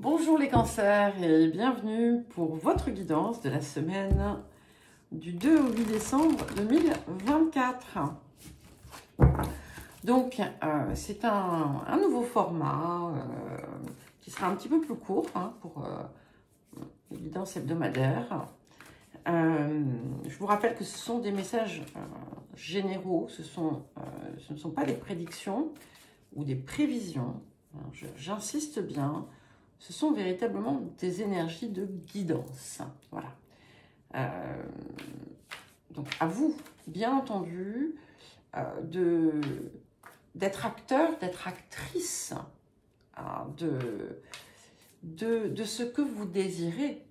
Bonjour les cancers et bienvenue pour votre guidance de la semaine du 2 au 8 décembre 2024. Donc, c'est un nouveau format qui sera un petit peu plus court pour les guidances hebdomadaires. Je vous rappelle que ce sont des messages généraux, ce ne sont pas des prédictions ou des prévisions. J'insiste bien. Ce sont véritablement des énergies de guidance. Voilà. Donc, à vous, bien entendu, d'être acteur, d'être actrice de ce que vous désirez.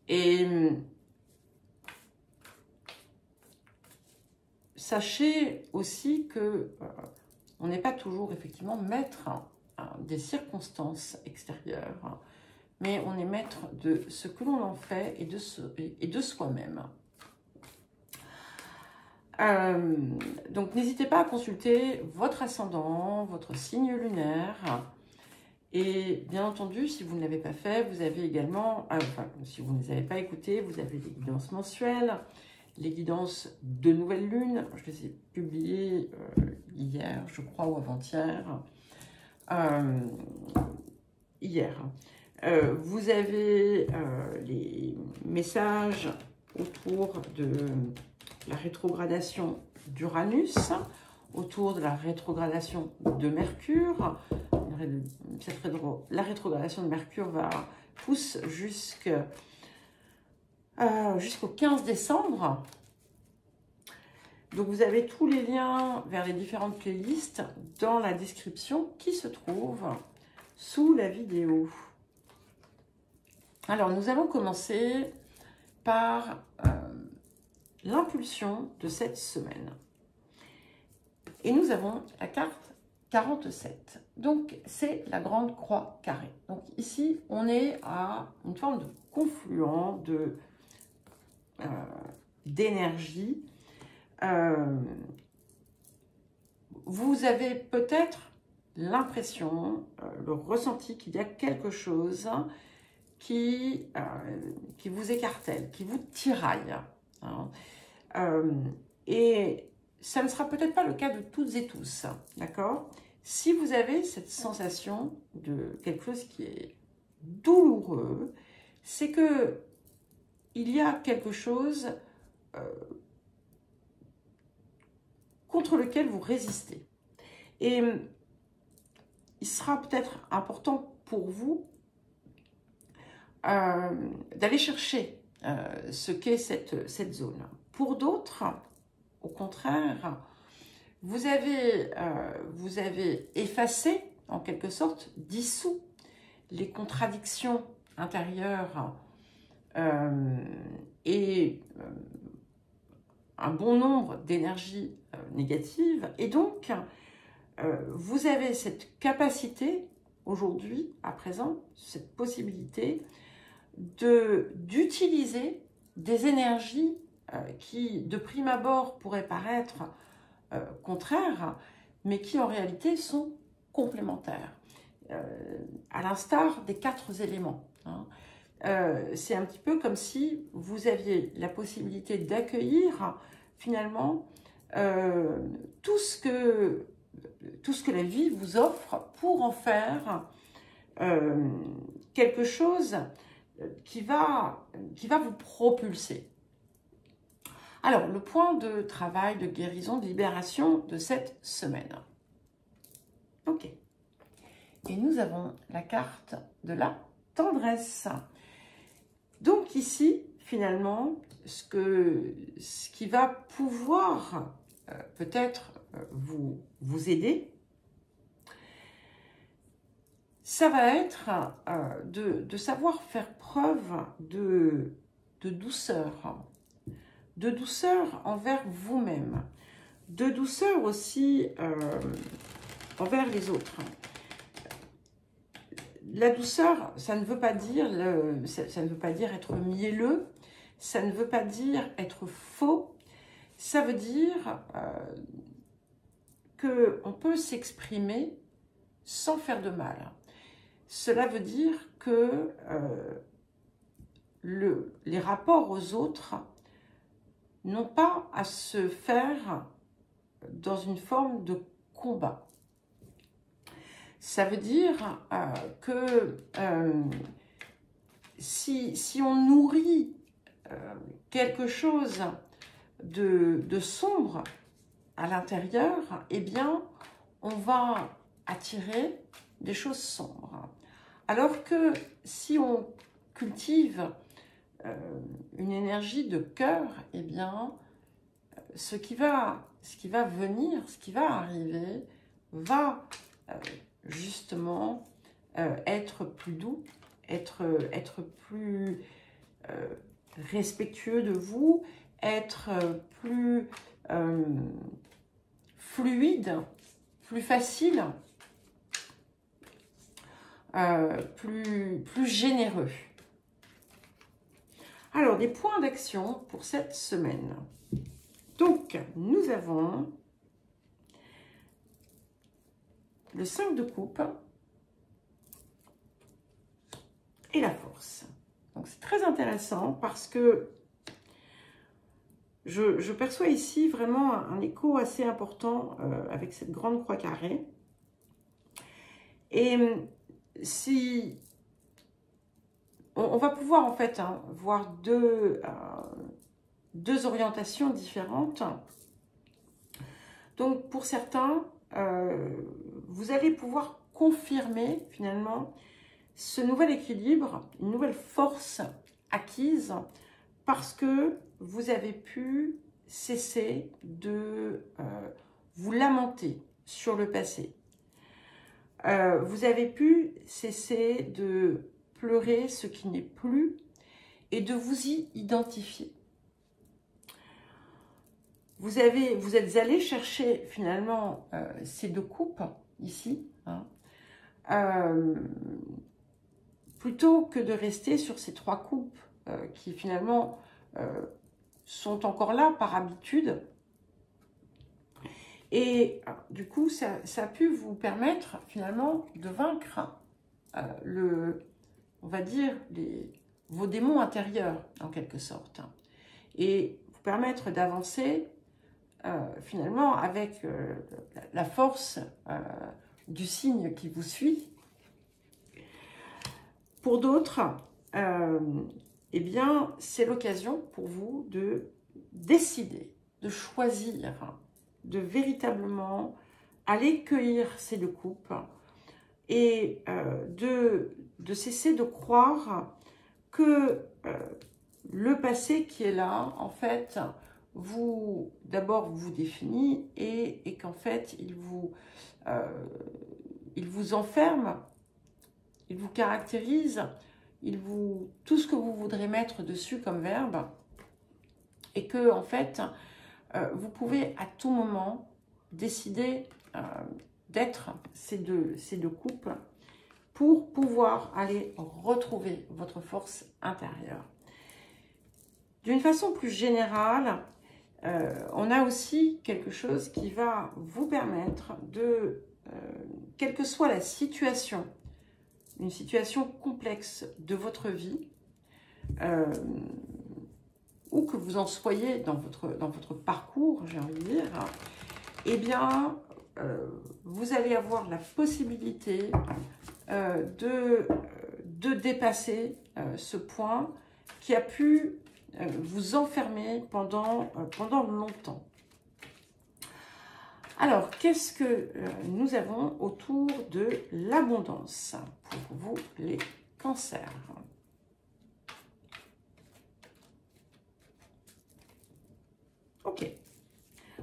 Et sachez aussi que on n'est pas toujours effectivement maître des circonstances extérieures, mais on est maître de ce que l'on en fait et de soi-même. Donc n'hésitez pas à consulter votre ascendant, votre signe lunaire, et bien entendu, si vous ne l'avez pas fait, vous avez également, si vous ne les avez pas écoutés, vous avez des guidances mensuelles, les guidances de nouvelle lune. Je les ai publiées hier, je crois, ou avant-hier. Hier. Vous avez les messages autour de la rétrogradation d'Uranus, autour de la rétrogradation de Mercure. La rétrogradation de Mercure pousse jusqu'au 15 décembre. Donc, vous avez tous les liens vers les différentes playlists dans la description qui se trouve sous la vidéo. Alors, nous allons commencer par l'impulsion de cette semaine. Et nous avons la carte 47. Donc, c'est la grande croix carrée. Donc, ici, on est à une forme de confluent d'énergie. Vous avez peut-être l'impression, le ressenti qu'il y a quelque chose qui vous écartèle, qui vous tiraille. Et ça ne sera peut-être pas le cas de toutes et tous, d'accord? Si vous avez cette sensation de quelque chose qui est douloureux, c'est que il y a quelque chose contre lequel vous résistez. Et il sera peut-être important pour vous d'aller chercher ce qu'est cette zone. Pour d'autres, au contraire, vous avez effacé, en quelque sorte, dissous les contradictions intérieures et un bon nombre d'énergies négatives. Et donc, vous avez cette capacité, aujourd'hui, à présent, cette possibilité d'utiliser des énergies qui, de prime abord, pourraient paraître contraires, mais qui, en réalité, sont complémentaires. À l'instar des 4 éléments. C'est un petit peu comme si vous aviez la possibilité d'accueillir finalement tout ce que la vie vous offre pour en faire quelque chose qui va vous propulser. Alors, le point de travail, de guérison, de libération de cette semaine. Ok. Et nous avons la carte de la tendresse. Donc ici, finalement, ce qui va pouvoir peut-être vous aider, ça va être de savoir faire preuve de douceur envers vous-même, de douceur aussi envers les autres. La douceur, ça ne veut pas dire être mielleux, ça ne veut pas dire être faux, ça veut dire qu'on peut s'exprimer sans faire de mal. Cela veut dire que les rapports aux autres n'ont pas à se faire dans une forme de combat. Ça veut dire que si on nourrit quelque chose de sombre à l'intérieur, eh bien, on va attirer des choses sombres. Alors que si on cultive une énergie de cœur, eh bien, ce qui va venir, ce qui va arriver, va justement être plus doux, être plus respectueux de vous, être plus fluide, plus facile, plus généreux. Alors, des points d'action pour cette semaine. Donc, nous avons le 5 de coupe et la force. Donc, c'est très intéressant parce que je perçois ici vraiment un écho assez important avec cette grande croix carrée. Et si on va pouvoir en fait voir deux orientations différentes. Donc pour certains, vous allez pouvoir confirmer finalement ce nouvel équilibre, une nouvelle force acquise parce que vous avez pu cesser de vous lamenter sur le passé. Vous avez êtes cesser de pleurer ce qui n'est plus et de vous y identifier. Vous êtes allé chercher finalement ces deux coupes ici, plutôt que de rester sur ces trois coupes qui finalement sont encore là par habitude. Et du coup, ça a pu vous permettre finalement de vaincre on va dire, vos démons intérieurs en quelque sorte. Et vous permettre d'avancer finalement avec la force du signe qui vous suit. Pour d'autres, eh bien, c'est l'occasion pour vous de décider, de choisir, de véritablement aller cueillir ces deux coupes et de cesser de croire que le passé qui est là, en fait, d'abord vous définit et qu'en fait, il vous enferme, il vous caractérise, tout ce que vous voudrez mettre dessus comme verbe, et que en fait, vous pouvez à tout moment décider d'être ces deux coupes pour pouvoir aller retrouver votre force intérieure. D'une façon plus générale, on a aussi quelque chose qui va vous permettre de, quelle que soit la situation, une situation complexe de votre vie, où que vous en soyez dans votre parcours, j'ai envie de dire, eh bien, vous allez avoir la possibilité de dépasser ce point qui a pu vous enfermer pendant longtemps. Alors, qu'est-ce que nous avons autour de l'abondance pour vous, les cancers? Ok.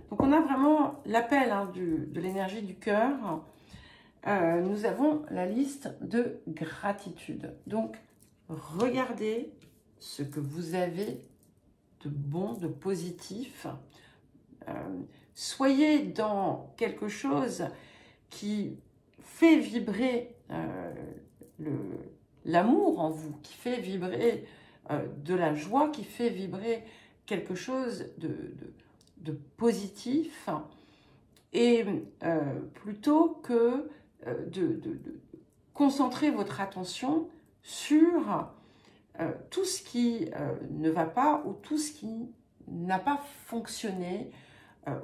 Donc, on a vraiment l'appel de l'énergie du cœur. Nous avons la liste de gratitude. Donc, regardez ce que vous avez de bon, de positif. Soyez dans quelque chose qui fait vibrer l'amour en vous, qui fait vibrer de la joie, qui fait vibrer quelque chose de positif. Et plutôt que de concentrer votre attention sur tout ce qui ne va pas ou tout ce qui n'a pas fonctionné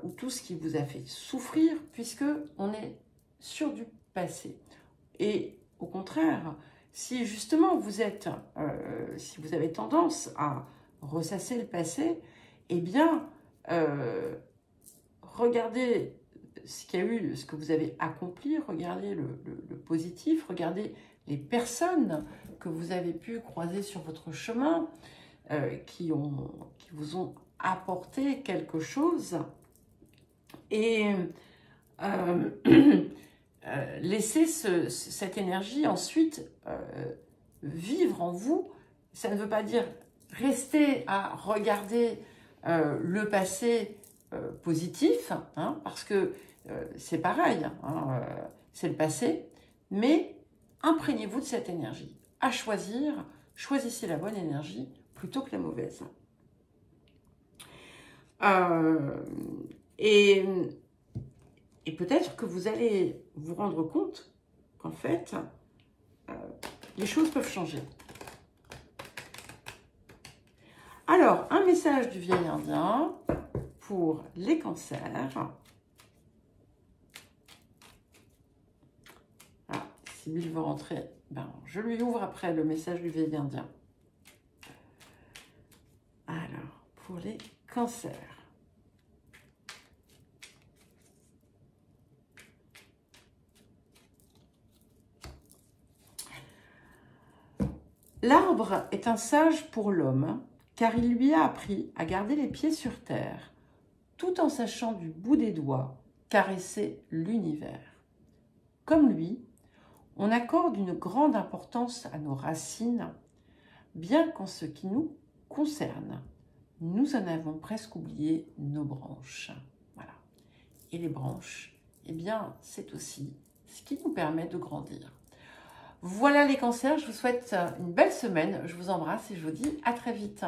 ou tout ce qui vous a fait souffrir, puisque on est sur du passé. Et au contraire, si justement si vous avez tendance à ressasser le passé, eh bien, regardez ce qu'il y a eu, ce que vous avez accompli, regardez le positif, regardez les personnes que vous avez pu croiser sur votre chemin, qui vous ont apporté quelque chose, et laissez cette énergie ensuite vivre en vous. Ça ne veut pas dire rester à regarder le passé positif, hein, parce que c'est pareil, hein, c'est le passé, mais imprégnez-vous de cette énergie. À choisir, choisissez la bonne énergie plutôt que la mauvaise. Et peut-être que vous allez vous rendre compte qu'en fait, les choses peuvent changer. Alors, un message du vieil indien pour les cancers. Ah, Sybille veut rentrer. Ben, je lui ouvre après le message du vieil indien. Alors, pour les cancers. L'arbre est un sage pour l'homme, car il lui a appris à garder les pieds sur terre, tout en sachant du bout des doigts caresser l'univers. Comme lui, on accorde une grande importance à nos racines, bien qu'en ce qui nous concerne, nous en avons presque oublié nos branches. Voilà. Et les branches, eh bien, c'est aussi ce qui nous permet de grandir. Voilà les cancers, je vous souhaite une belle semaine, je vous embrasse et je vous dis à très vite.